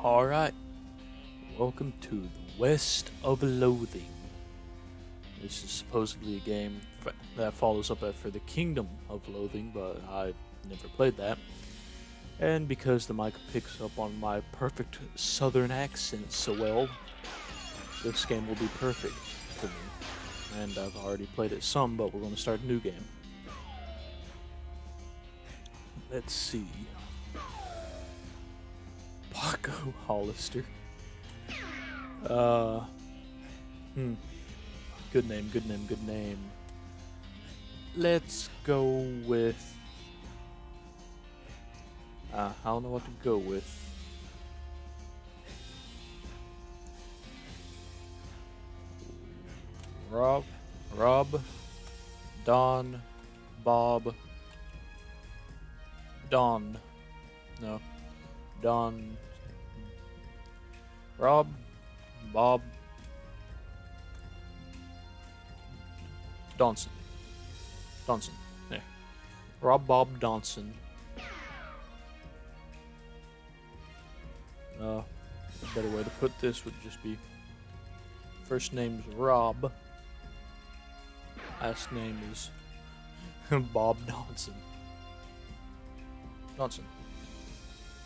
Alright, welcome to the West of Loathing. This is supposedly a game that follows up after the Kingdom of Loathing, but I've never played that. And because the mic picks up on my perfect southern accent so well, this game will be perfect for me. And I've already played it some, but we're going to start a new game. Let's see. Paco Hollister. Good name, good name, good name. Let's go with... I don't know what to go with. Rob, Don, Bob, Don, no, Don, Rob, Bob, Donson, there, Rob, Bob, Donson. A better way to put this would just be first name's Rob, last name is Bob Donson.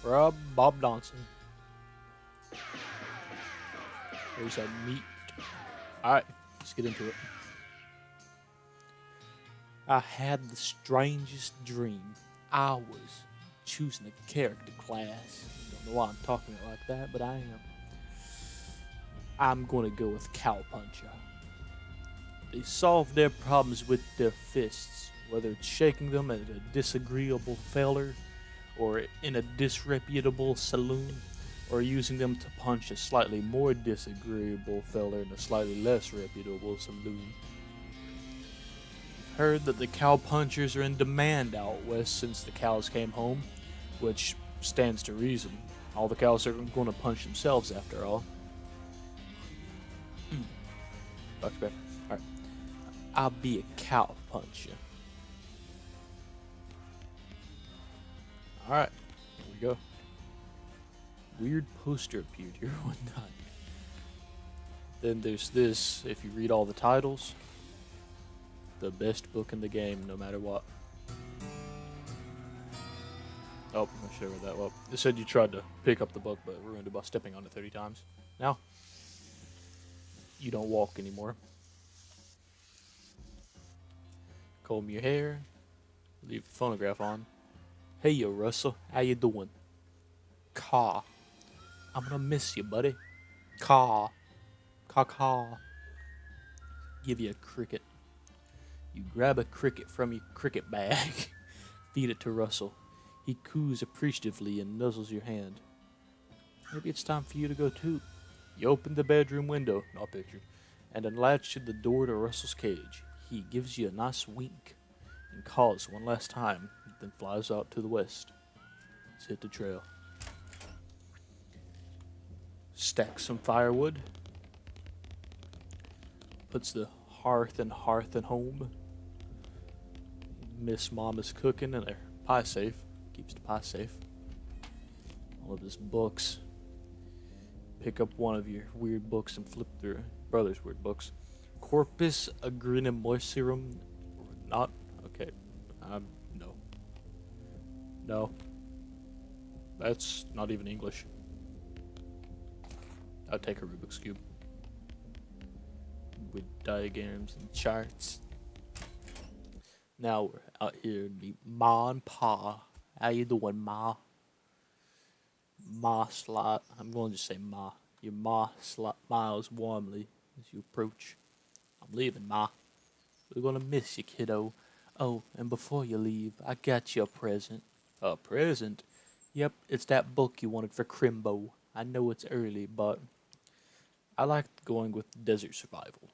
Rob Bob Donson. There's that meat. Alright, let's get into it. I had the strangest dream. I was choosing a character class. Don't know why I'm talking it like that, but I am. I'm gonna go with Cowpuncher. They solve their problems with their fists, whether it's shaking them at a disagreeable feller, or in a disreputable saloon, or using them to punch a slightly more disagreeable feller in a slightly less reputable saloon. I've heard that the cowpunchers are in demand out west since the cows came home, which stands to reason. All the cows are going to punch themselves after all. Dr. Pepper. Alright. I'll be a cowpuncher. Alright, here we go. Weird poster appeared here one time. Then there's this, if you read all the titles, the best book in the game, no matter what. Oh, I should have read that well. It said you tried to pick up the book, but ruined it by stepping on it 30 times. Now, you don't walk anymore. Comb your hair, leave the phonograph on. Hey yo, Russell, how you doing? Caw. I'm gonna miss you, buddy. Caw. Caw. Give you a cricket. You grab a cricket from your cricket bag. Feed it to Russell. He coos appreciatively and nuzzles your hand. Maybe it's time for you to go too. You open the bedroom window, not picture, and unlatch the door to Russell's cage. He gives you a nice wink and caws one last time, then flies out to the west. Let's hit the trail. Stacks some firewood. Puts the hearth and home. Miss Mom is cooking in her pie safe. Keeps the pie safe. All of his books. Pick up one of your weird books and flip through brother's weird books. Corpus Agrinomycerum. Not okay. No. No. That's not even English. I'll take a Rubik's Cube. With diagrams and charts. Now we're out here to meet Ma and Pa. How you doing, Ma? Ma slot. I'm going to just say Ma. Your Ma smiles warmly as you approach. I'm leaving, Ma. We're going to miss you, kiddo. Oh, and before you leave, I got you a present. A present? Yep, it's that book you wanted for Crimbo. I know it's early, but I like going with desert survival.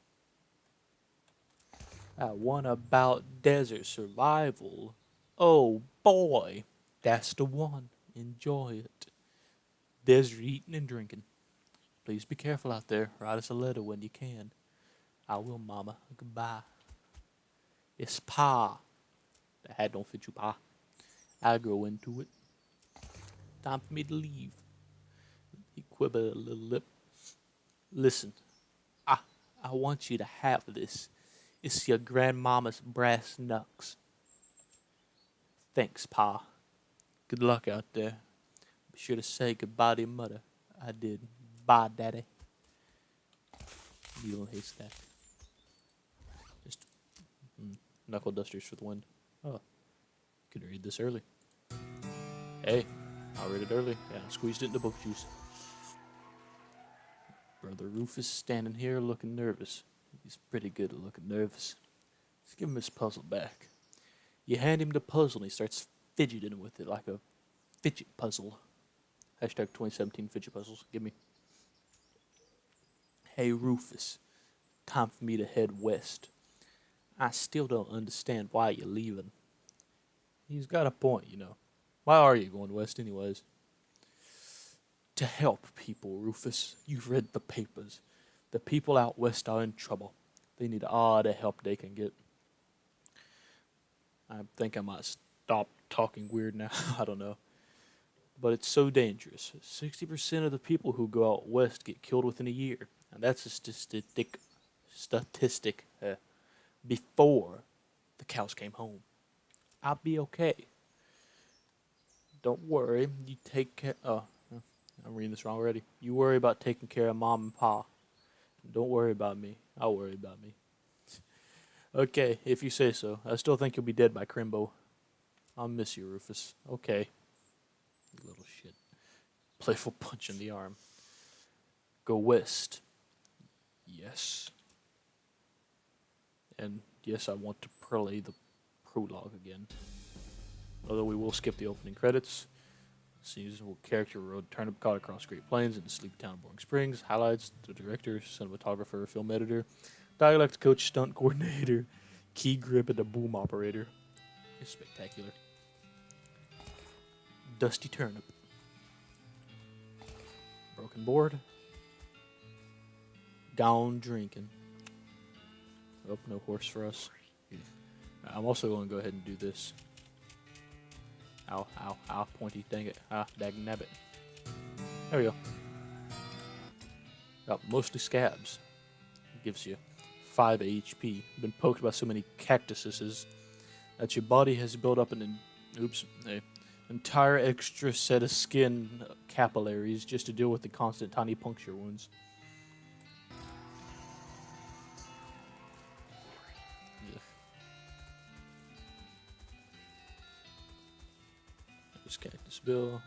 One about desert survival. Oh boy, that's the one. Enjoy it. Desert eating and drinking. Please be careful out there. Write us a letter when you can. I will, Mama. Goodbye. It's Pa. The hat don't fit you, Pa. I grow into it. Time for me to leave. He quiver a little lip. Listen, I, I want you to have this. It's your grandmama's brass knucks. Thanks, Pa. Good luck out there. Be sure to say goodbye to your mother. I did. Bye, Daddy. Needle and haystack. Just knuckle dusters for the wind. Oh, could read this early. Hey, I read it early. Yeah, I squeezed it into book juice. Brother Rufus standing here looking nervous. He's pretty good at looking nervous. Let's give him his puzzle back. You hand him the puzzle and he starts fidgeting with it like a fidget puzzle. Hashtag 2017 fidget puzzles. Give me. Hey Rufus, time for me to head west. I still don't understand why you're leaving. He's got a point, you know. Why are you going west anyways? To help people, Rufus. You've read the papers. The people out west are in trouble. They need all the help they can get. I think I might stop talking weird now. I don't know. But it's so dangerous. 60% of the people who go out west get killed within a year. And that's a statistic before the cows came home. I'll be okay. Don't worry. You take care... Oh, I'm reading this wrong already. You worry about taking care of Mom and Pa. Don't worry about me. I'll worry about me. Okay, if you say so. I still think you'll be dead by Crimbo. I'll miss you, Rufus. Okay. You little shit. Playful punch in the arm. Go west. Yes. And yes, I want to play the prologue again. Although we will skip the opening credits. Seasonal character road turnip caught across Great Plains into Sleepy Town, Boring Springs. Highlights: the director, cinematographer, film editor, dialect coach, stunt coordinator, key grip, and a boom operator. It's spectacular. Dusty turnip. Broken board. Gone drinking. Oh, no horse for us. I'm also going to go ahead and do this. Ow, ow, ow, pointy, dang it. Ah, dagnabbit. There we go. Got mostly scabs. Gives you 5 HP. Been poked by so many cactuses that your body has built up an entire extra set of skin capillaries just to deal with the constant tiny puncture wounds. Just cactus bill.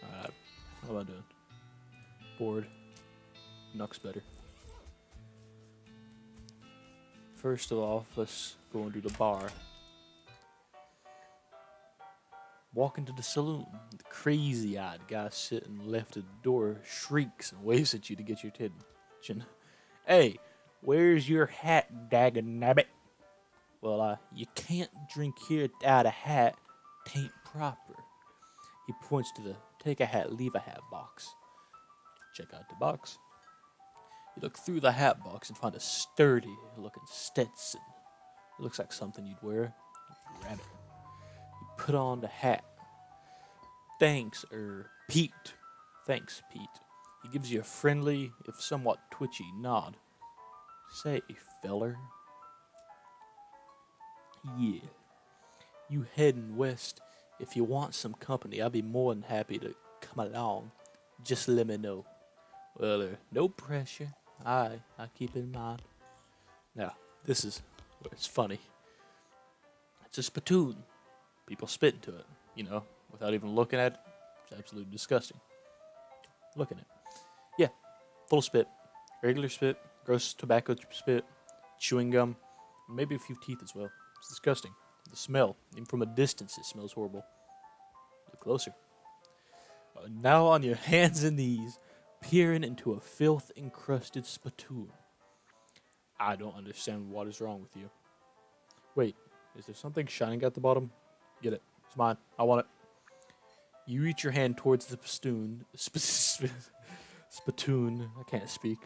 Alright, how am I doing? Bored. Nuck's better. First of all, let's go and do the bar. Walk into the saloon. The crazy-eyed guy sitting left at the door shrieks and waves at you to get your attention. Hey, where's your hat, dagnabbit? Well, you can't drink here without a hat. Tain't proper. He points to the take a hat, leave a hat box. Check out the box. You look through the hat box and find a sturdy looking Stetson. It looks like something you'd wear. You grab it. You put on the hat. Thanks, Pete. Thanks, Pete. He gives you a friendly, if somewhat twitchy, nod. Say, feller. Yeah. You heading west. If you want some company, I'll be more than happy to come along. Just let me know. Well, no pressure. I keep it in mind. Now, this is where it's funny. It's a spittoon. People spit into it, you know, without even looking at it. It's absolutely disgusting. Looking at it. Yeah, full of spit. Regular spit, gross tobacco spit, chewing gum, maybe a few teeth as well. It's disgusting. The smell, even from a distance, it smells horrible. Look closer. Now on your hands and knees, peering into a filth-encrusted spittoon. I don't understand what is wrong with you. Wait, is there something shining at the bottom? Get it. It's mine. I want it. You reach your hand towards the spittoon. I can't speak.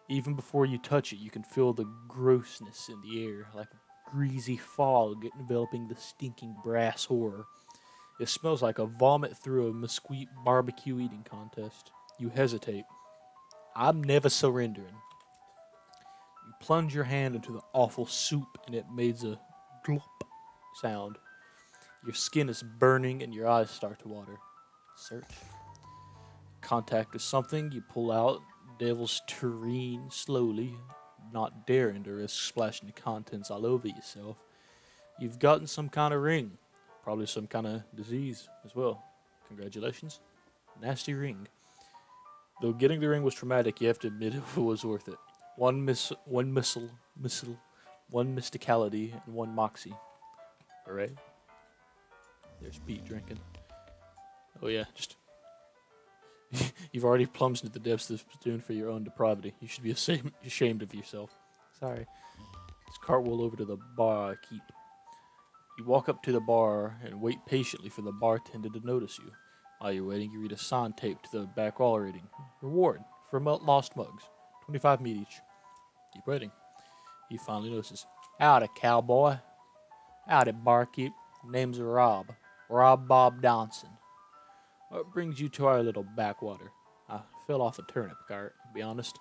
Even before you touch it, you can feel the grossness in the air, like a greasy fog enveloping the stinking brass horror. It smells like a vomit through a mesquite barbecue eating contest. You hesitate. I'm never surrendering. You plunge your hand into the awful soup and it makes a glop sound. Your skin is burning and your eyes start to water. Search. Contact with something, you pull out devil's tureen slowly, not daring to risk splashing the contents all over yourself. You've gotten some kind of ring. Probably some kind of disease as well. Congratulations. Nasty ring. Though getting the ring was traumatic, you have to admit it was worth it. One mysticality, and one moxie. Hooray. There's Pete drinking. Oh yeah, just... You've already plunged into the depths of the platoon for your own depravity. You should be ashamed of yourself. Sorry. Let's cartwheel over to the bar I keep. You walk up to the bar and wait patiently for the bartender to notice you. While you're waiting, you read a sign taped to the back wall reading, "Reward for lost mugs. 25 meat each." Keep waiting. He finally notices. "Howdy, cowboy." "Howdy, barkeep. Name's Rob. Rob Bob Donson. What brings you to our little backwater?" "I fell off a turnip cart, to be honest."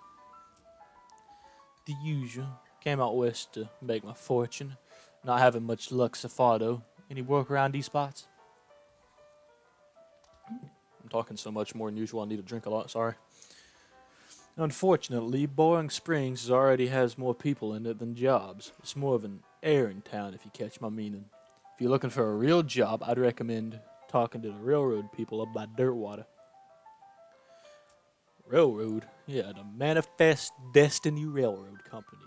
"The usual. Came out west to make my fortune. Not having much luck so far, though. Any work around these spots?" I'm talking so much more than usual, I need to drink a lot, sorry. "Unfortunately, Boring Springs already has more people in it than jobs. It's more of an errand town, if you catch my meaning. If you're looking for a real job, I'd recommend talking to the railroad people up by Dirtwater." Railroad? Yeah, the Manifest Destiny Railroad Company.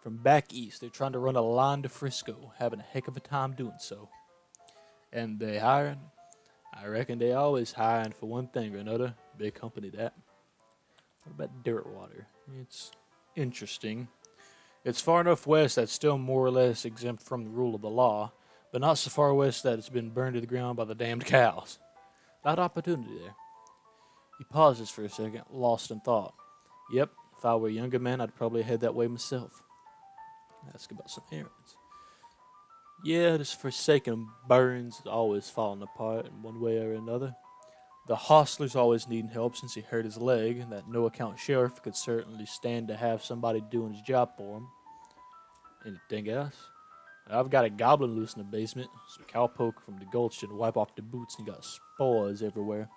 From back east, they're trying to run a line to Frisco, having a heck of a time doing so. "And they hiring?" "I reckon they always hiring for one thing or another. Big company, that." "What about Dirtwater?" "It's interesting. It's far enough west that's still more or less exempt from the rule of the law, but not so far west that it's been burned to the ground by the damned cows. A lot of opportunity there." He pauses for a second, lost in thought. "Yep, if I were a younger man, I'd probably head that way myself." Ask about some errands. "Yeah, this forsaken Burns is always falling apart in one way or another. The hostler's always needing help since he hurt his leg, and that no-account sheriff could certainly stand to have somebody doing his job for him. Anything else? I've got a goblin loose in the basement. Some cowpoke from the gulch should wipe off the boots and got spores everywhere.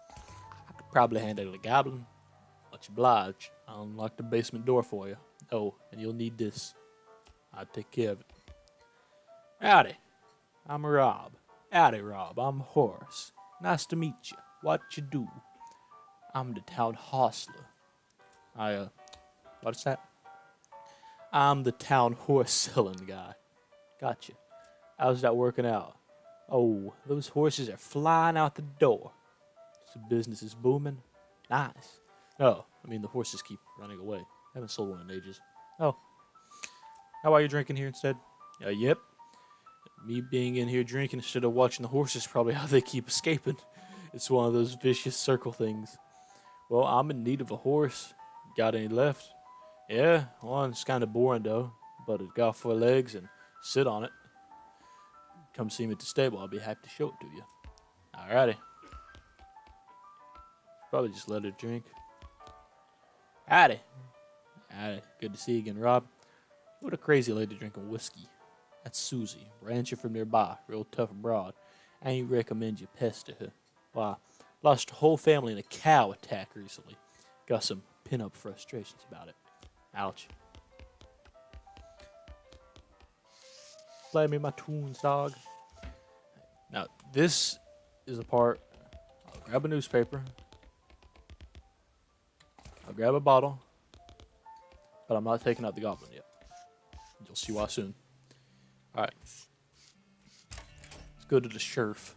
I could probably handle the goblin. Much obliged. I'll unlock the basement door for you. Oh, and you'll need this. I'll take care of it." "Howdy. I'm Rob." "Howdy, Rob. I'm Horace. Nice to meet you. What you do?" "I'm the town hostler." What's that?" "I'm the town horse selling guy." "Gotcha. How's that working out?" "Oh, those horses are flying out the door." "So business is booming?" "Nice." "Oh, I mean the horses keep running away. Haven't sold one in ages." "Oh. How are you drinking here instead?" Yep. Me being in here drinking instead of watching the horses is probably how they keep escaping. It's one of those vicious circle things." "Well, I'm in need of a horse. Got any left?" "Yeah, one's kind of boring though, but it's got 4 legs and sit on it. Come see me at the stable. I'll be happy to show it to you." "Alrighty." Probably just let her drink. "Howdy." "Howdy. Good to see you again, Rob. What a crazy lady drinking whiskey. That's Susie, rancher from nearby, real tough and broad. I ain't recommend you pester her. Why, lost her whole family in a cow attack recently. Got some pin-up frustrations about it. Ouch. Play me my tunes, dog." Now, this is the part. I'll grab a newspaper. I'll grab a bottle. But I'm not taking out the goblin yet. You'll see why soon. Alright. Let's go to the sheriff.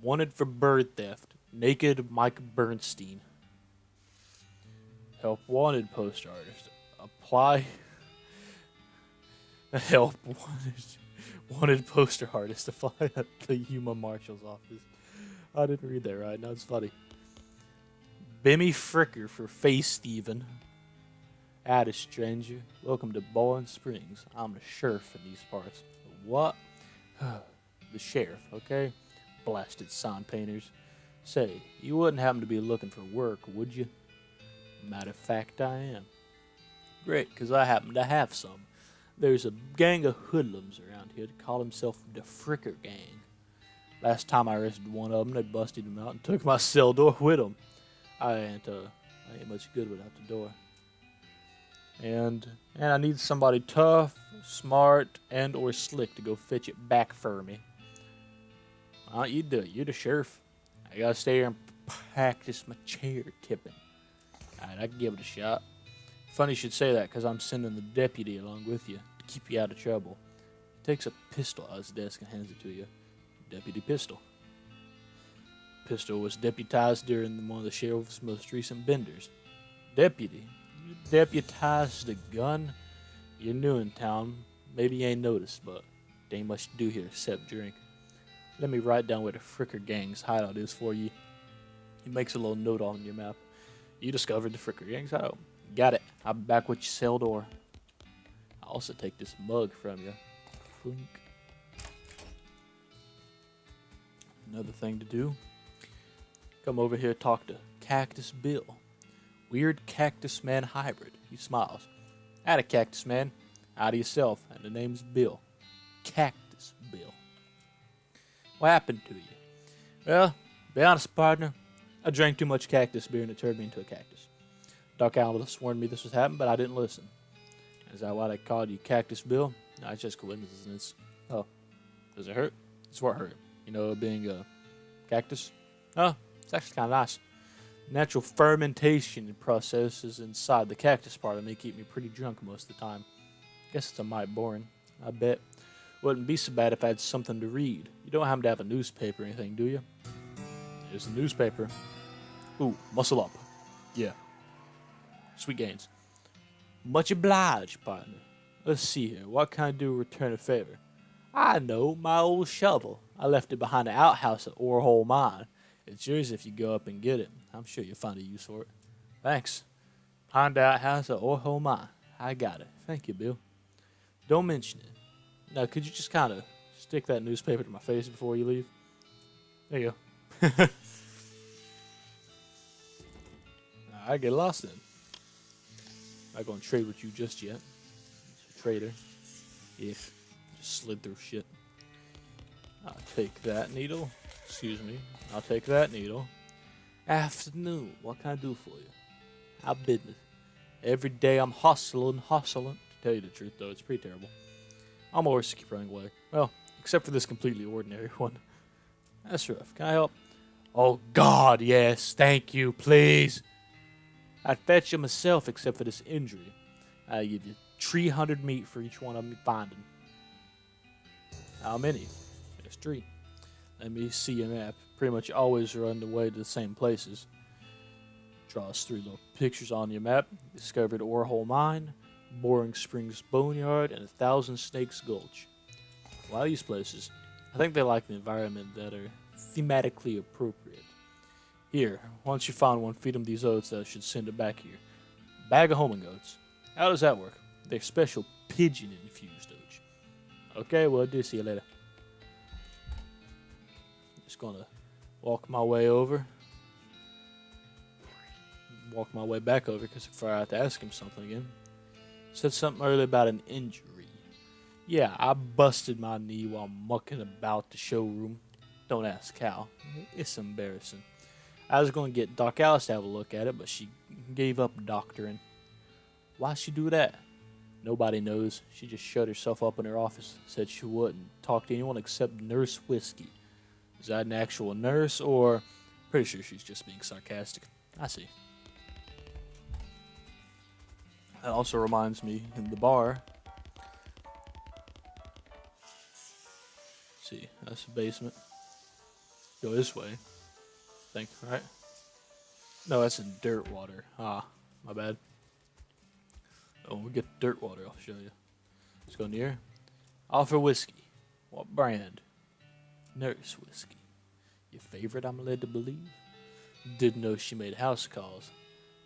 "Wanted for bird theft. Naked Mike Bernstein. Help wanted poster artist. Apply." Help wanted poster artist. Apply at the Yuma Marshal's office. I didn't read that right. Now it's funny. "Bimmy Fricker for Face Steven. Howdy, stranger. Welcome to Boring Springs. I'm the sheriff in these parts." "What?" "The sheriff, okay? Blasted sign painters. Say, you wouldn't happen to be looking for work, would you? Matter of fact, I am. Great, 'cause I happen to have some. There's a gang of hoodlums around here that call themselves the Fricker Gang. Last time I arrested one of them, they busted him out and took my cell door with them. I ain't much good without the door. And I need somebody tough, smart, and or slick to go fetch it back for me. Why don't you do it? You're the sheriff. I gotta stay here and practice my chair tipping. Alright, I can give it a shot. Funny you should say that, because I'm sending the deputy along with you to keep you out of trouble. He takes a pistol out of his desk and hands it to you. Deputy Pistol. Pistol was deputized during one of the sheriff's most recent benders. Deputy? You deputized a gun? You're new in town. Maybe you ain't noticed, but there ain't much to do here except drink. Let me write down where the Fricker Gang's hideout is for you. He makes a little note on your map. You discovered the Fricker Gang's hideout. Got it. I'll be back with your cell door. I'll also take this mug from you. Flink. Another thing to do. Come over here, talk to Cactus Bill. Weird Cactus Man hybrid. He smiles. Howdy, Cactus Man. Howdy yourself. And the name's Bill. Cactus Bill. What happened to you? Well, be honest, partner. I drank too much cactus beer and it turned me into a cactus. Doc Almus warned me this was happening, but I didn't listen. Is that why they called you Cactus Bill? No, it's just coincidence. Oh, does it hurt? It's what hurt. You know, being a cactus? Oh, it's actually kind of nice. Natural fermentation processes inside the cactus part of me keep me pretty drunk most of the time. Guess it's a mite boring. I bet. Wouldn't be so bad if I had something to read. You don't happen to have a newspaper or anything, do you? There's a newspaper. Ooh, muscle up. Yeah. Sweet gains. Much obliged, partner. Let's see here. What can I do to return a favor? I know, my old shovel. I left it behind the outhouse at Orehole Mine. It's yours if you go up and get it. I'm sure you'll find a use for it. Thanks. Behind the outhouse at Orehole Mine. I got it. Thank you, Bill. Don't mention it. Now, could you just kind of stick that newspaper to my face before you leave? There you go. I get lost then. I'm not going to trade with you just yet. It's a trader. Yeah, just slid through shit. I'll take that needle. Excuse me. I'll take that needle. Afternoon. What can I do for you? How business? Every day I'm hustling. To tell you the truth, though, it's pretty terrible. I'm always keep running away. Well, except for this completely ordinary one. That's rough. Can I help? Oh, God, yes. Thank you, please. I'd fetch you myself except for this injury. I give you 300 meat for each one of them you find them. How many? There's 3. Let me see your map. Pretty much always run the way to the same places. Draws 3 little pictures on your map. Discovered Orehole Mine, Boring Springs Boneyard, and 1,000 Snakes Gulch. Why these places? I think they like the environment that are thematically appropriate. Here, once you find one, feed them these oats that should send it back here. Bag of homing goats. How does that work? They're special pigeon-infused oats. Okay, well, do see you later. Just gonna walk my way over. Walk my way back over because before I have to ask him something again. Said something earlier about an injury. Yeah, I busted my knee while mucking about the showroom. Don't ask how. It's embarrassing. I was going to get Doc Alice to have a look at it, but she gave up doctoring. Why'd she do that? Nobody knows. She just shut herself up in her office. Said she wouldn't talk to anyone except Nurse Whiskey. Is that an actual nurse, or... Pretty sure she's just being sarcastic. I see. That also reminds me, in the bar... Let's see, that's the basement. Go this way. Think, right? No, that's in dirt water. Ah, my bad. Oh, we'll get dirt water, I'll show you. Let's go near. Offer whiskey. What brand? Nurse Whiskey. Your favorite, I'm led to believe? Didn't know she made house calls.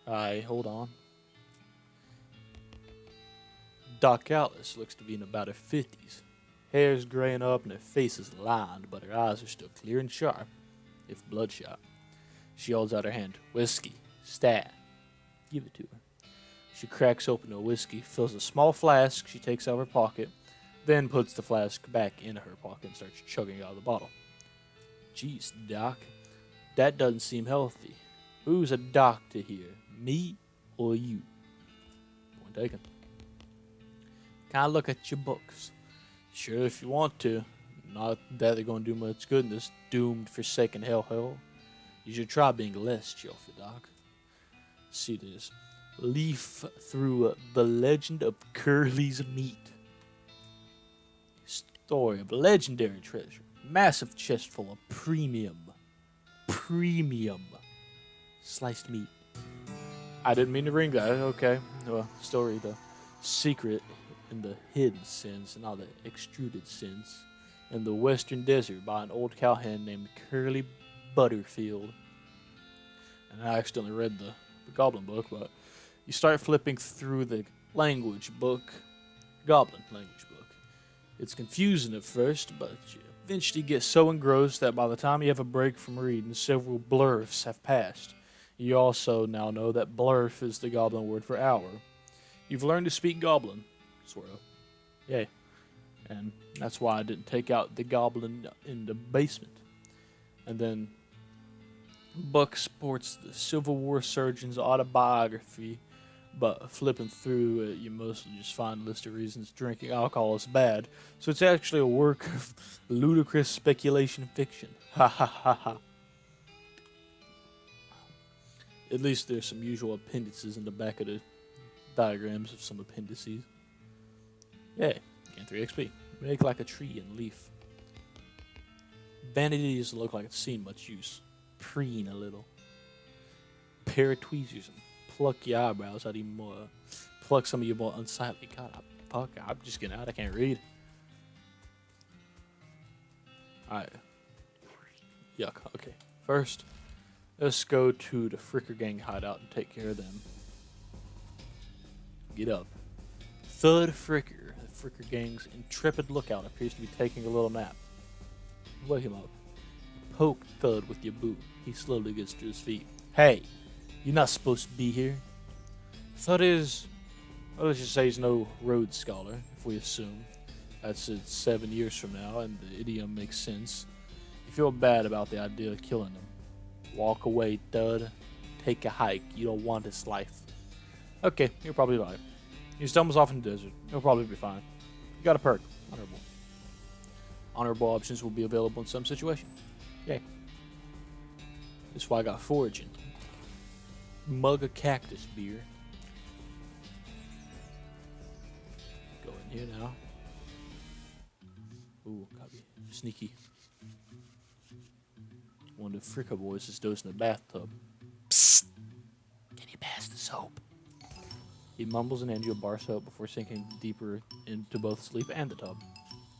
Alright, hold on. Doc Alice looks to be in about her 50s. Hair's graying up and her face is lined, but her eyes are still clear and sharp, if bloodshot. She holds out her hand. Whiskey. Stat. Give it to her. She cracks open a whiskey, fills a small flask she takes out of her pocket, then puts the flask back in her pocket and starts chugging out of the bottle. Jeez, Doc, that doesn't seem healthy. Who's a doctor here, me or you? Point taken. Can I look at your books? Sure, if you want to. Not that they're going to do much good in this doomed, forsaken hellhole. You should try being less cheerful, Doc. See this. Leaf through the legend of Curly's meat. Story of legendary treasure. Massive chest full of premium sliced meat. I didn't mean to ring that. Okay. Story, the secret in the hidden sins, not the extruded sins, in the western desert by an old cowhand named Curly Butterfield. And I accidentally read the Goblin book, but you start flipping through the language book, Goblin language book. It's confusing at first, but you eventually get so engrossed that by the time you have a break from reading, several blurfs have passed. You also now know that blurf is the Goblin word for hour. You've learned to speak Goblin, sort of. Yay. And that's why I didn't take out the Goblin in the basement. And then book sports the Civil War surgeon's autobiography, but flipping through it, you mostly just find a list of reasons drinking alcohol is bad. So it's actually a work of ludicrous speculation fiction. Ha ha ha ha. At least there's some usual appendices in the back of the diagrams of some appendices. Yeah, gain 3 XP. Make like a tree and leaf. Vanity doesn't look like it's seen much use. Preen a little. Pair of tweezers and pluck your eyebrows out even more. Pluck some of your more unsightly. God, I'm just getting out. I can't read. Alright. Yuck. Okay. First, let's go to the Fricker Gang hideout and take care of them. Get up. Thud Fricker, the Fricker Gang's intrepid lookout, appears to be taking a little nap. Wake him up. Poke Thud with your boot. He slowly gets to his feet. Hey, you're not supposed to be here. Thud is, well, let's just say he's no Rhodes Scholar, if we assume. That's 7 years from now, and the idiom makes sense. You feel bad about the idea of killing him. Walk away, Thud. Take a hike. You don't want his life. Okay, you're probably right. He stumbles off in the desert. He'll probably be fine. You got a perk. Honorable. Honorable options will be available in some situations. Yay. That's why I got foraging. Mug of cactus beer. Go in here now. Ooh, gotta be sneaky. One of the Fricker boys is dosing in the bathtub. Psst! Can you pass the soap? He mumbles and hands you a bar soap before sinking deeper into both sleep and the tub.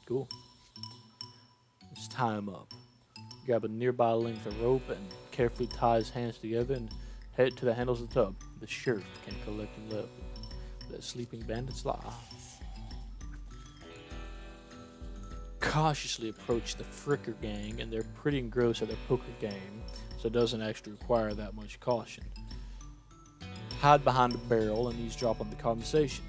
Cool. Let's tie him up. Grab a nearby length of rope and carefully tie his hands together and head to the handles of the tub. The sheriff can collect him level. Let sleeping bandits lie. Cautiously approach the Fricker Gang, and they're pretty engrossed at their poker game, so it doesn't actually require that much caution. Hide behind a barrel and eavesdrop on the conversation.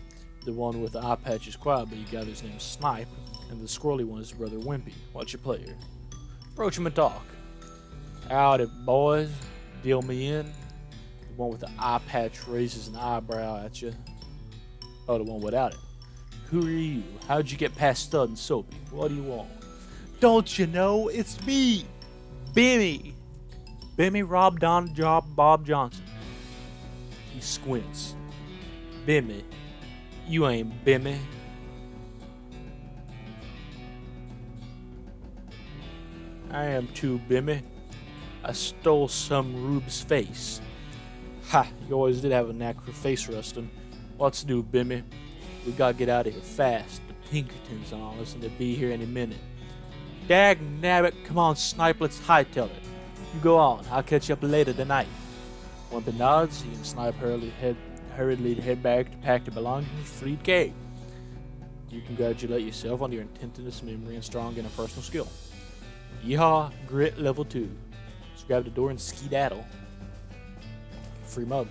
The one with the eye patch is quiet, but you gather his name's Snipe, and the squirrely one is his brother Wimpy. Watch your player. Approach him and talk. Howdy, boys. Deal me in. The one with the eye patch raises an eyebrow at you. Oh, the one without it. Who are you? How'd you get past Stud and Soapy? What do you want? Don't you know? It's me, Bimmy. Bimmy Rob Don Job Bob Johnson. He squints. Bimmy. You ain't Bimmy. I am too, Bimmy. I stole some Rube's face. Ha, you always did have a knack for face rusting. What's new, Bimmy? We gotta get out of here fast. The Pinkertons on us and they'll be here any minute. Dag nabbit, come on, Snipe, let's hightail it. You go on, I'll catch you up later tonight. Wimpy nods, he and Snipe hurriedly head back to pack their belongings for the cave. You congratulate yourself on your intentiveness, memory, and strong interpersonal skill. Yeehaw, grit level 2. Just grab the door and skedaddle. Free mug.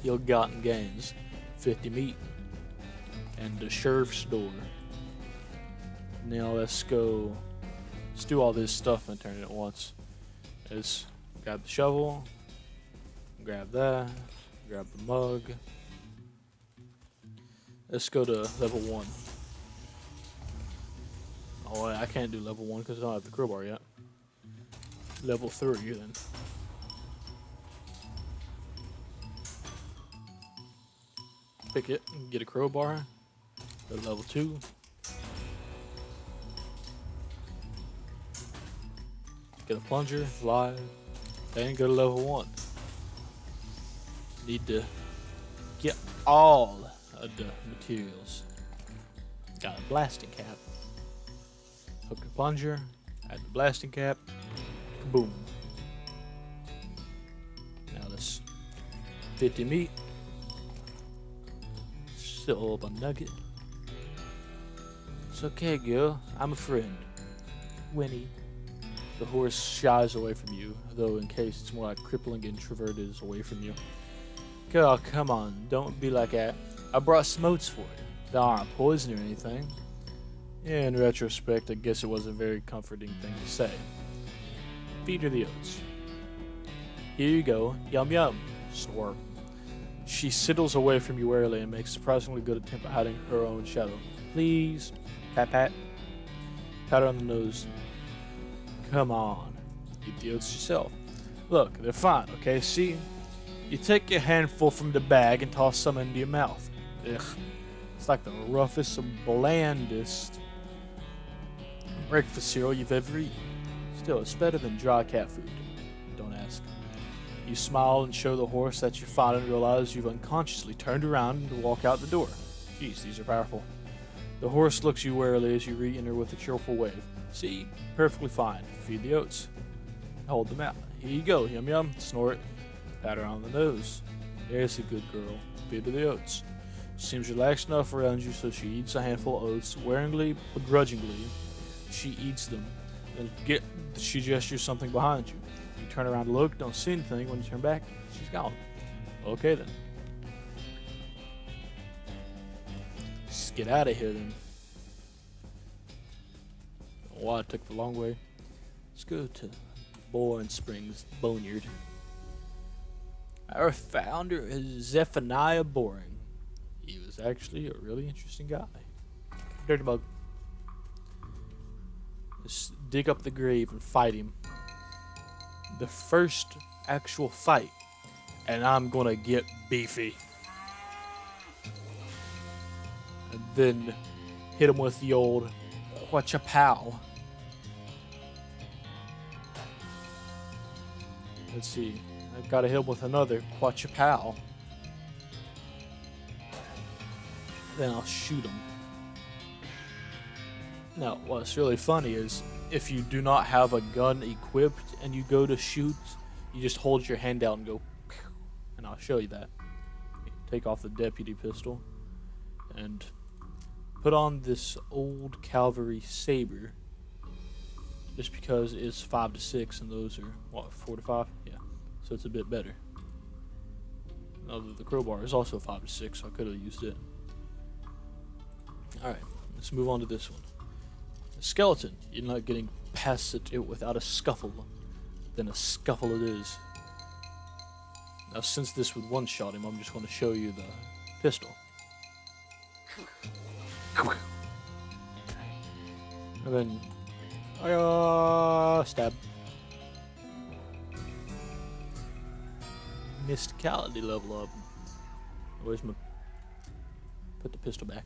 Ill-gotten gains. 50 meat. And the sheriff's door. Now let's go. Let's do all this stuff and turn it at once. Let's grab the shovel. Grab that. Grab the mug. Let's go to level 1. Oh, I can't do level 1 because I don't have the crowbar yet. Level 3 then. Pick it, get a crowbar. Go to level 2. Get a plunger, live, and go to level 1. Need to get all of the materials. Got a blasting cap. Hook the plunger, add the blasting cap, kaboom. Now this 50 meat. Still up a nugget. It's okay, girl. I'm a friend. Winnie. The horse shies away from you, though in case it's more like crippling introverted away from you. Girl, come on, don't be like that. I brought some oats for you. They aren't poison or anything. Yeah, in retrospect, I guess it was a very comforting thing to say. Feed her the oats. Here you go. Yum yum. Snore. She sidles away from you warily and makes surprisingly good attempt at hiding her own shadow. Please. Pat pat. Pat her on the nose. Come on. Eat the oats yourself. Look, they're fine, okay? See? You take a handful from the bag and toss some into your mouth. Ugh. It's like the roughest, blandest breakfast cereal you've ever eaten. Still, it's better than dry cat food. Don't ask. You smile and show the horse that you finally realize you've unconsciously turned around to walk out the door. Jeez, these are powerful. The horse looks you warily as you re-enter with a cheerful wave. See? Perfectly fine. Feed the oats. Hold them out. Here you go. Yum yum. Snort. Pat her on the nose. There's a good girl. Feed her the oats. Seems relaxed enough around you, so she eats a handful of oats. Waringly, begrudgingly, she eats them. Then she gestures something behind you. You turn around to look, don't see anything. When you turn back, she's gone. Okay then. Let's get out of here then. Why I took the long way. Let's go to Bourne Springs Boneyard. Our founder is Zephaniah Boring. He was actually a really interesting guy. Dirty Mug. Let's dig up the grave and fight him. The first actual fight. And I'm gonna get beefy. And then hit him with the old Quachapow. Let's see. I gotta hit him with another Quachapow. Then I'll shoot him. Now, what's really funny is if you do not have a gun equipped and you go to shoot, you just hold your hand out and go, and I'll show you that. Take off the deputy pistol and put on this old cavalry saber. Just because it's 5 to 6 and those are, what, 4 to 5? Yeah, so it's a bit better. Although the crowbar is also 5 to 6, so I could have used it. Alright, let's move on to this one. A skeleton. You're not getting past it without a scuffle. Then a scuffle it is. Now, since this would one-shot him, I'm just going to show you the pistol. And then, stab. Mysticality level up. Where's my... Put the pistol back.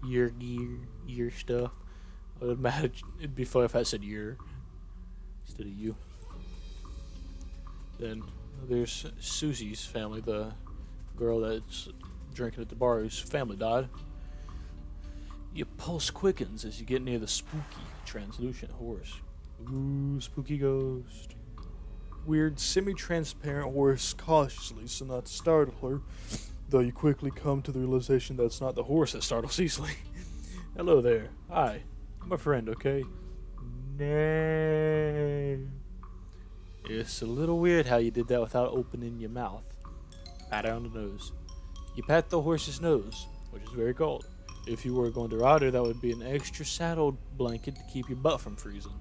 Your gear, your stuff. I would imagine it'd be funny if I said your instead of you. Then there's Susie's family, the girl that's drinking at the bar whose family died. Your pulse quickens as you get near the spooky, translucent horse. Ooh, spooky ghost. Weird, semi-transparent horse cautiously, so not to startle her. Though you quickly come to the realization that it's not the horse that startles Cecily. Hello there. Hi. I'm a friend, okay? Nay. It's a little weird how you did that without opening your mouth. Pat her on the nose. You pat the horse's nose, which is very cold. If you were going to ride her, that would be an extra saddle blanket to keep your butt from freezing.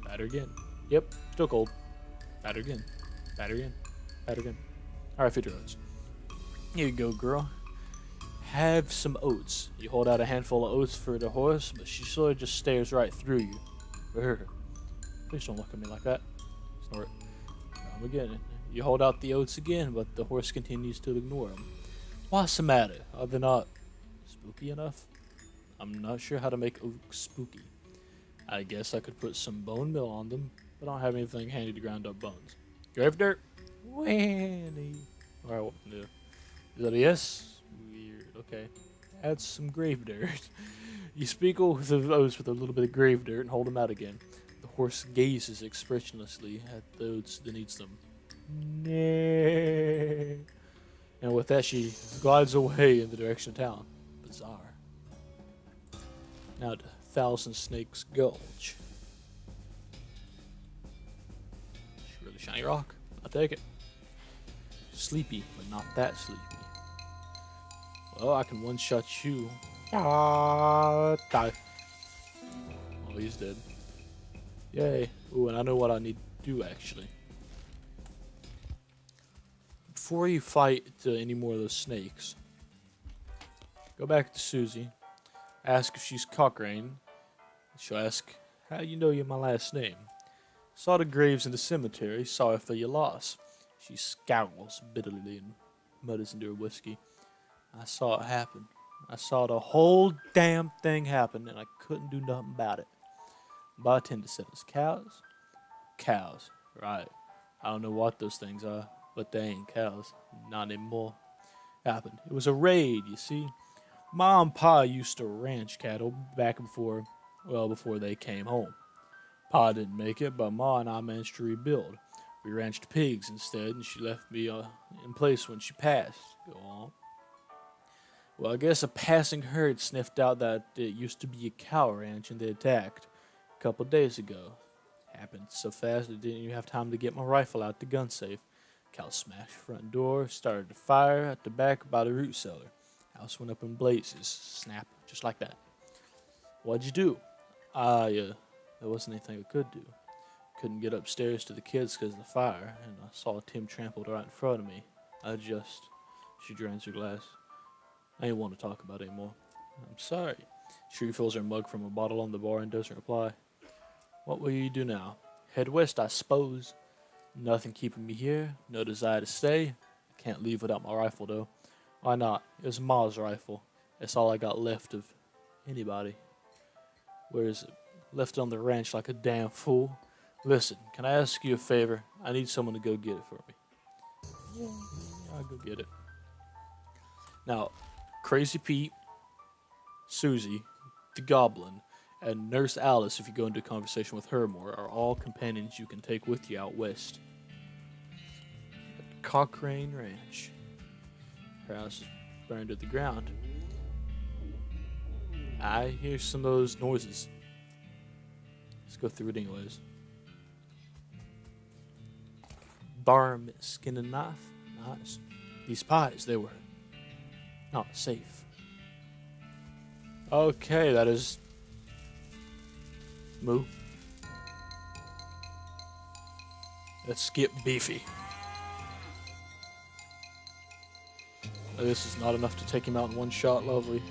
Pat her again. Yep, still cold. Pat her again. Pat her again. Pat her again. Alright, feed her oats. Here you go, girl. Have some oats. You hold out a handful of oats for the horse, but she sort of just stares right through you. Please don't look at me like that. Snort. Again. You hold out the oats again, but the horse continues to ignore them. What's the matter? Are they not spooky enough? I'm not sure how to make oats spooky. I guess I could put some bone meal on them, but I don't have anything handy to grind up bones. Grave dirt? Wanny. Alright, no. Is that a yes? Weird. Okay. Add some grave dirt. You sprinkle the oats with a little bit of grave dirt and hold them out again. The horse gazes expressionlessly at the oats, then eats them. Nay. And with that, she glides away in the direction of town. Bizarre. Now to Thousand Snakes Gulch. Really shiny rock. I'll take it. Sleepy, but not that sleepy. Well, I can one-shot you. Die. Oh, he's dead. Yay. Ooh, and I know what I need to do, actually. Before you fight any more of those snakes, go back to Susie. Ask if she's Cochrane. She'll ask, how do you know you're my last name? Saw the graves in the cemetery. Sorry for your loss. She scowls bitterly and mutters into her whiskey. I saw it happen. I saw the whole damn thing happen, and I couldn't do nothing about it. Bartender said it's cows. Cows, right. I don't know what those things are, but they ain't cows. Not anymore. Happened. It was a raid, you see. Ma and Pa used to ranch cattle back before they came home. Pa didn't make it, but Ma and I managed to rebuild. We ranched pigs instead, and she left me in place when she passed. Go on. Well, I guess a passing herd sniffed out that it used to be a cow ranch, and they attacked a couple days ago. Happened so fast I didn't even have time to get my rifle out the gun safe. Cow smashed front door, started a fire at the back by the root cellar. House went up in blazes. Snap, just like that. What'd you do? There wasn't anything I could do. Couldn't get upstairs to the kids because of the fire, and I saw Tim trampled right in front of me. She drains her glass. I ain't want to talk about it anymore. I'm sorry. She refills her mug from a bottle on the bar and doesn't reply. What will you do now? Head west, I suppose. Nothing keeping me here. No desire to stay. I can't leave without my rifle, though. Why not? It was Ma's rifle. That's all I got left of anybody. Where is it? Left it on the ranch like a damn fool. Listen, can I ask you a favor? I need someone to go get it for me. Yeah, I'll go get it. Now, Crazy Pete, Susie, the Goblin, and Nurse Alice, if you go into a conversation with her more, are all companions you can take with you out west. At Cochrane Ranch. Her house is burned to the ground. I hear some of those noises. Let's go through it anyways. Bar, skin, and knife. Nice. These pies, they were not safe. Okay, that is Moo. Let's skip Beefy. This is not enough to take him out in one shot, lovely.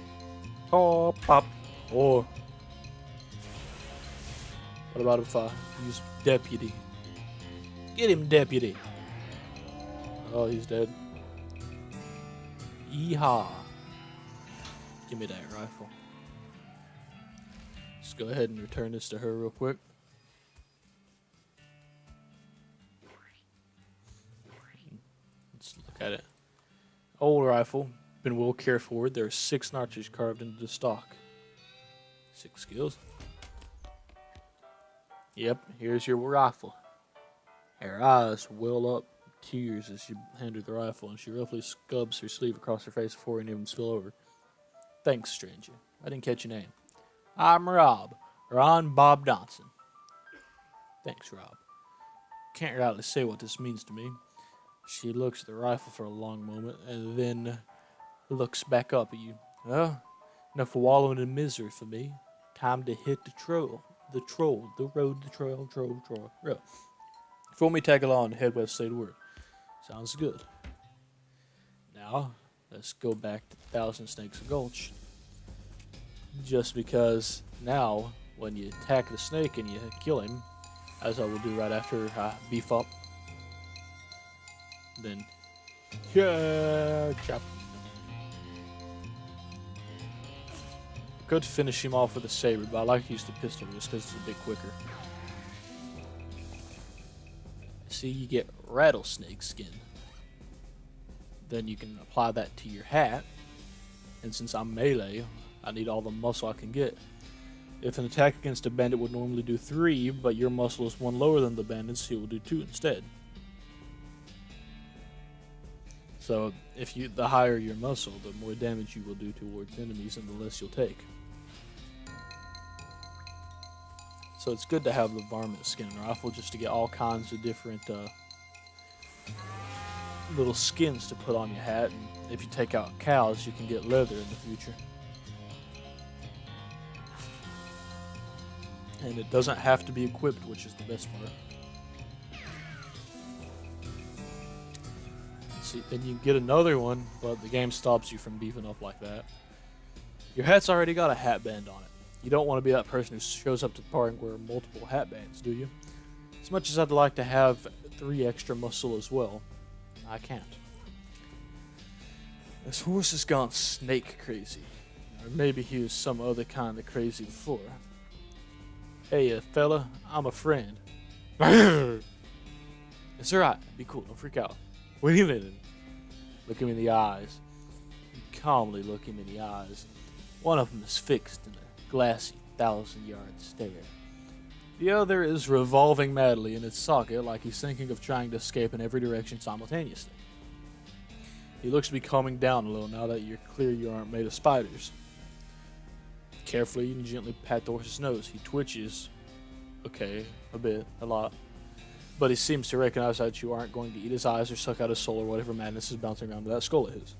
Oh, pop. Or what about if I use Deputy? Get him, Deputy. Oh, he's dead. Yeehaw. Give me that rifle. Let's go ahead and return this to her real quick. Let's look at it. Old rifle. Been well cared for. There are 6 notches carved into the stock. 6 skills. Yep, here's your rifle. Her eyes well up tears as you hand her the rifle, and she roughly scrubs her sleeve across her face before it even spill over. Thanks, stranger. I didn't catch your name. I'm Rob. Ron Bob Johnson. Thanks, Rob. can't rightly say what this means to me. She looks at the rifle for a long moment and then looks back up at you. Well, enough wallowing in misery for me. Time to hit the troll. The road, the troll. Real. Before me tag along and head west, say the word. Sounds good. Now, let's go back to Thousand Snakes Gulch. Just because now, when you attack the snake and you kill him, as I will do right after I beef up, then, yeah, chop. Could finish him off with a saber, but I like to use the pistol just because it's a bit quicker. See, you get rattlesnake skin. Then you can apply that to your hat. And since I'm melee, I need all the muscle I can get. If an attack against a bandit would normally do 3, but your muscle is 1 lower than the bandit's, he will do 2 instead. So, the higher your muscle, the more damage you will do towards enemies and the less you'll take. So it's good to have the varmint skin rifle just to get all kinds of different little skins to put on your hat. And if you take out cows, you can get leather in the future. And it doesn't have to be equipped, which is the best part. See, then you get another one, but the game stops you from beefing up like that. Your hat's already got a hat band on it. You don't want to be that person who shows up to the party and wear multiple hat bands, do you? As much as I'd like to have 3 extra muscle as well, I can't. This horse has gone snake crazy. Or maybe he was some other kind of crazy before. Hey, fella, I'm a friend. It's alright, be cool, don't freak out. Wait a minute. Look him in the eyes. You calmly look him in the eyes. One of them is fixed in a glassy 1,000-yard stare. The other is revolving madly in its socket like he's thinking of trying to escape in every direction simultaneously. He looks to be calming down a little now that you're clear you aren't made of spiders. Carefully and gently pat the horse's nose. He twitches. Okay, a bit, a lot. But he seems to recognize that you aren't going to eat his eyes or suck out his soul or whatever madness is bouncing around with that skull of his.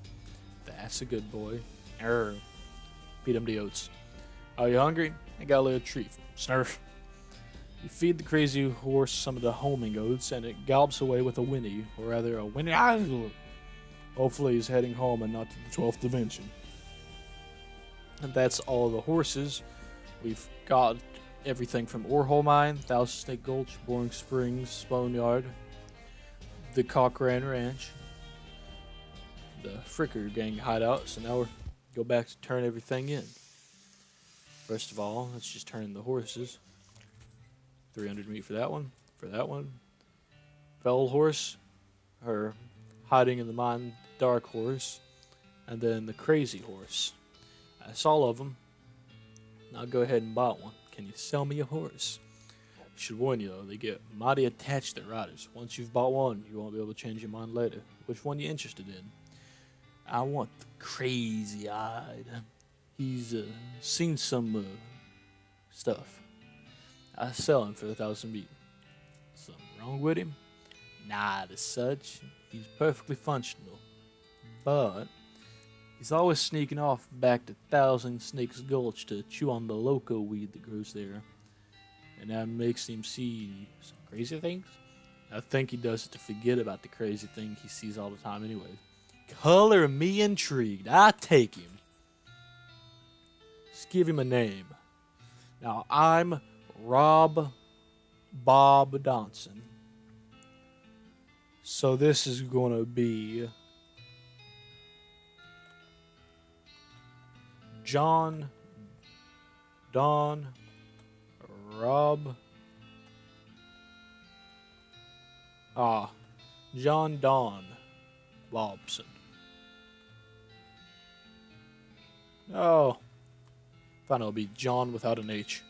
That's a good boy. Arr. Feed him the oats. Are you hungry? I got a little treat. Snurf. You feed the crazy horse some of the homing oats, and it gallops away with a whinny, or rather a whinny. Hopefully he's heading home and not to the 12th dimension. And that's all the horses. We've got everything from Orehole Mine, Thousand Snake Gulch, Boring Springs, Boneyard, the Cochrane Ranch, the Fricker Gang hideout. So now we're go back to turn everything in. First of all, let's just turn the horses. 300 meat for that one. For that one. Fell horse, or hiding in the mine, dark horse, and then the crazy horse. That's all of them. Now go ahead and buy one. Can you sell me a horse? I should warn you though, they get mighty attached to riders. Once you've bought one, you won't be able to change your mind later. Which one you interested in? I want the crazy-eyed. He's seen some stuff. I sell him for 1,000 meat. Something wrong with him? Not as such. He's perfectly functional. But he's always sneaking off back to Thousand Snakes Gulch to chew on the loco weed that grows there. And that makes him see some crazy things. I think he does it to forget about the crazy thing he sees all the time anyway. Color me intrigued. I take him. Just give him a name. Now, I'm Rob Bob Donson. So this is going to be John, Don, Rob. John Don Bobson. Oh. Fine, it'll be John without an H.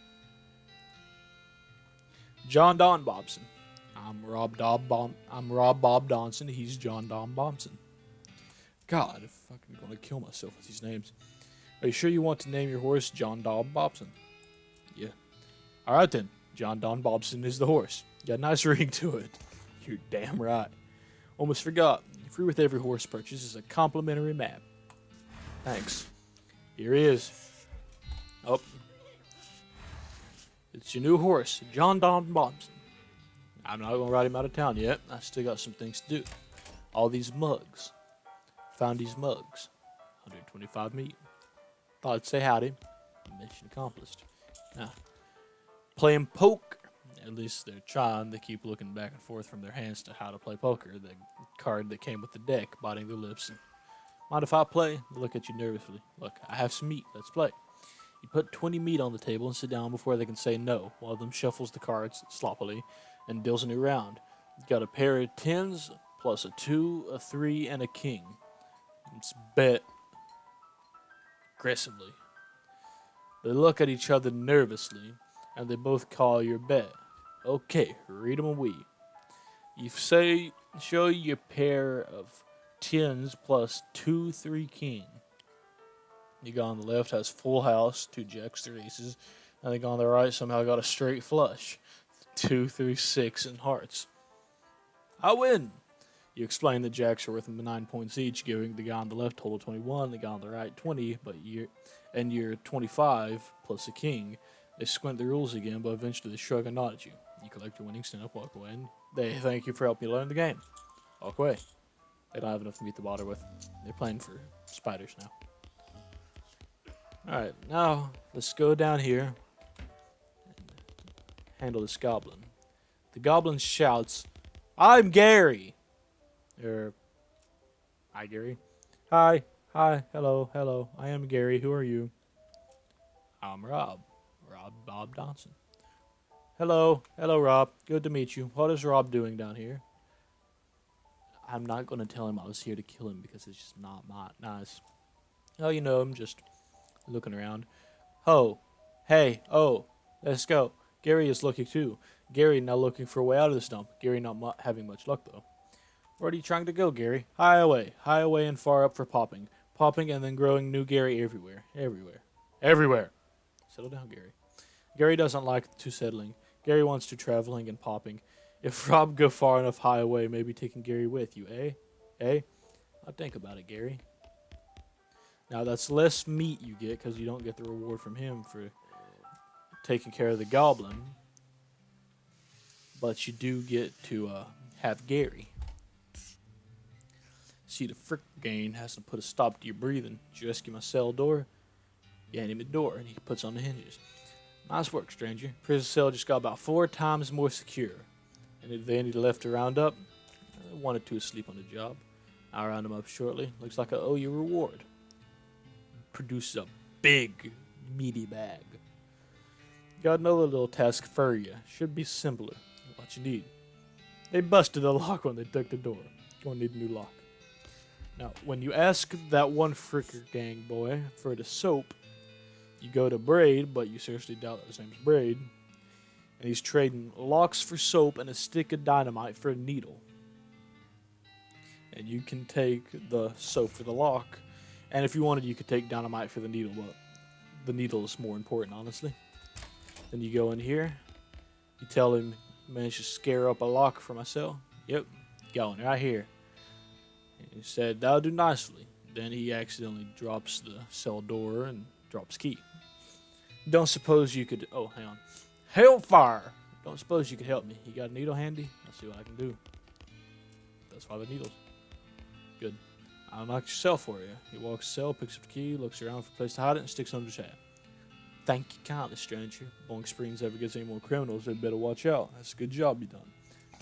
John Don Bobson. I'm Rob Bob Donson. He's John Don Bobson. God, I'm fucking gonna kill myself with these names. Are you sure you want to name your horse John Don Bobson? Yeah. Alright then. John Don Bobson is the horse. Got a nice ring to it. You're damn right. Almost forgot. Free with every horse purchase is a complimentary map. Thanks. Here he is. Oh. It's your new horse, John Don Bobson. I'm not going to ride him out of town yet. I still got some things to do. All these mugs. Found these mugs. 125 meat. Thought I'd say howdy. Mission accomplished. Now, playing poker. At least they're trying. They keep looking back and forth from their hands to how to play poker. The card that came with the deck, biting their lips. Mind if I play? They look at you nervously. Look, I have some meat. Let's play. You put 20 meat on the table and sit down before they can say no. One of them shuffles the cards sloppily and deals a new round. You got a pair of tens plus a 2, a 3, and a king. It's bet aggressively. They look at each other nervously, and they both call your bet. Okay, read 'em away. You say, show your pair of tens plus 2, 3, king. The guy on the left has full house, 2 jacks, 3 aces, and the guy on the right somehow got a straight flush, 2, 3, 6, and hearts. I win! You explain that jacks are worth 9 points each, giving the guy on the left total 21, the guy on the right 20, but you're 25 plus a king. They squint the rules again, but eventually they shrug and nod at you. You collect your winnings, stand up, walk away, and they thank you for helping you learn the game. Walk away. They don't have enough meat to bother with. They're playing for spiders now. Alright, now let's go down here and handle this goblin. The goblin shouts, I'm Gary! Hi, Gary. Hi, hello, I am Gary, who are you? I'm Rob. Bob Donson. Hello, Rob, good to meet you. What is Rob doing down here? I'm not going to tell him I was here to kill him because it's just not nice. Oh, you know, I'm just looking around. Let's go. Gary is looking too. Gary now looking for a way out of this dump. Gary not having much luck though. Where are you trying to go, Gary? High away and far up for popping. Popping and then growing new Gary everywhere. Settle down, Gary. Gary doesn't like to settling. Gary wants to traveling and popping. If Rob go far enough high away, maybe taking Gary with you, eh? I'll think about it, Gary. Now, that's less meat you get because you don't get the reward from him for taking care of the goblin. But you do get to have Gary. See, the frick gain has to put a stop to your breathing. Did you rescue my cell door? You hand him the door, and he puts on the hinges. Nice work, stranger. Prison cell just got about 4 times more secure. And if they need to left to round up, 1 or 2 asleep on the job. I'll round them up shortly. Looks like I owe you a reward. Produces a big, meaty bag. Got another little task for you. Should be simpler. What you need. They busted the lock when they took the door. Gonna need a new lock. Now, when you ask that one fricker gang boy for the soap, you go to Braid, but you seriously doubt that his name's Braid. And he's trading locks for soap and a stick of dynamite for a needle. And you can take the soap for the lock. And if you wanted, you could take dynamite for the needle, but the needle is more important, honestly. Then you go in here. You tell him, managed to scare up a lock for my cell. Yep, going right here. And he said, that'll do nicely. Then he accidentally drops the cell door and drops key. Don't suppose you could... Oh, hang on. Hellfire! Don't suppose you could help me. You got a needle handy? I'll see what I can do. That's 5 needles. Good. I'll knock your cell for you. He walks the cell, picks up the key, looks around for a place to hide it, and sticks it under his hat. Thank you kindly, stranger. Boink Springs ever gets any more criminals, they better watch out. That's a good job you done.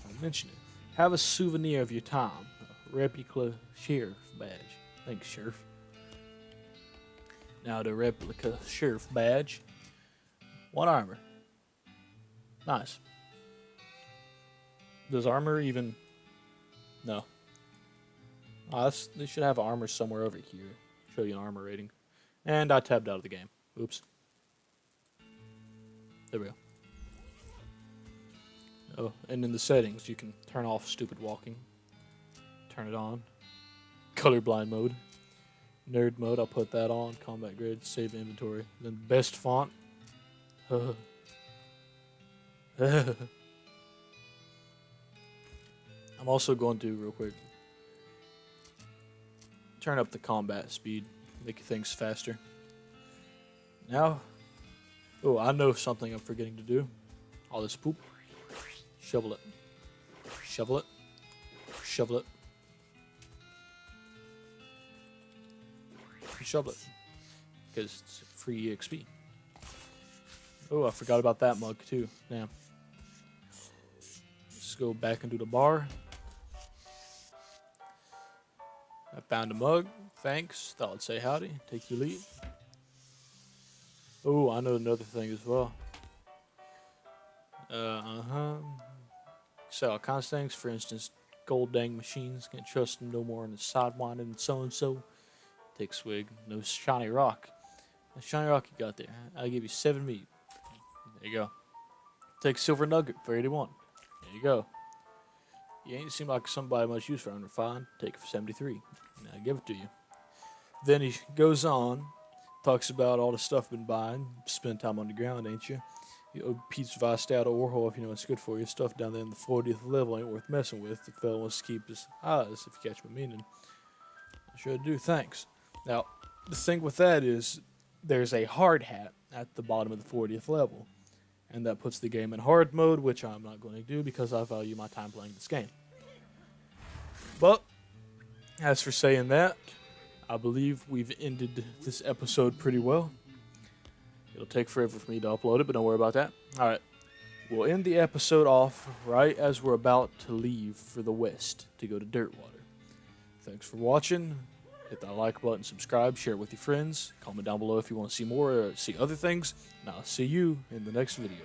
I'll mention it. Have a souvenir of your time. A replica sheriff badge. Thanks, Sheriff. Now the replica sheriff badge. 1 armor. Nice. Does armor even... No. Oh, they should have armor somewhere over here. Show you an armor rating. And I tabbed out of the game. Oops. There we go. Oh, and in the settings, you can turn off stupid walking. Turn it on. Colorblind mode. Nerd mode, I'll put that on. Combat grid, save inventory. Then best font. I'm also going to, real quick, turn up the combat speed, make things faster. Now, oh, I know something I'm forgetting to do. All this poop. Shovel it. Shovel it. Shovel it. Shovel it. Because it's free EXP. Oh, I forgot about that mug too. Damn. Let's go back into the bar. I found a mug. Thanks. Thought I'd say howdy. Take your leave. Oh, I know another thing as well. So all kinds of things. For instance, gold dang machines. Can't trust them no more in the sidewinding and so and so. Take a swig. No shiny rock. The shiny rock you got there. I'll give you 7 meat. There you go. Take silver nugget for 81. There you go. You ain't seem like somebody much use for unrefined. Take it for 73. And I'll give it to you. Then he goes on, talks about all the stuff been buying. Spend time on the ground, ain't you? Pizza Vice out of Warhol if you know it's good for you. Stuff down there in the 40th level ain't worth messing with. The fella wants to keep his eyes, if you catch my meaning. I sure do, thanks. Now, the thing with that is, there's a hard hat at the bottom of the 40th level. And that puts the game in hard mode, which I'm not going to do because I value my time playing this game. But, as for saying that, I believe we've ended this episode pretty well. It'll take forever for me to upload it, but don't worry about that. Alright, we'll end the episode off right as we're about to leave for the west to go to Dirtwater. Thanks for watching. Hit that like button, subscribe, share it with your friends. Comment down below if you want to see more or see other things. And I'll see you in the next video.